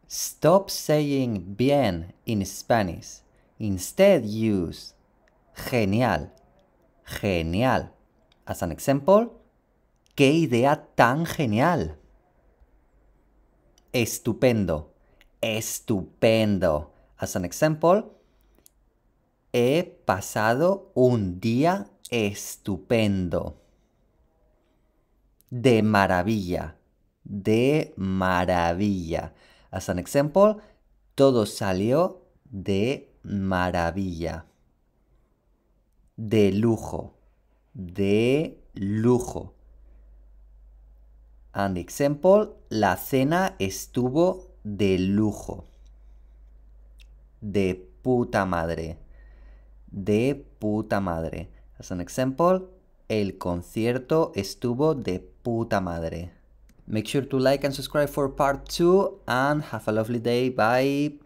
Stop saying bien in Spanish. Instead use genial, genial. As an example, ¡qué idea tan genial! Estupendo, estupendo. As an example, he pasado un día estupendo. De maravilla, de maravilla. As an example, todo salió de maravilla. De lujo, de lujo. And example, la cena estuvo de lujo. De puta madre. De puta madre. As an example, el concierto estuvo de puta madre. Make sure to like and subscribe for part 2 and have a lovely day. Bye.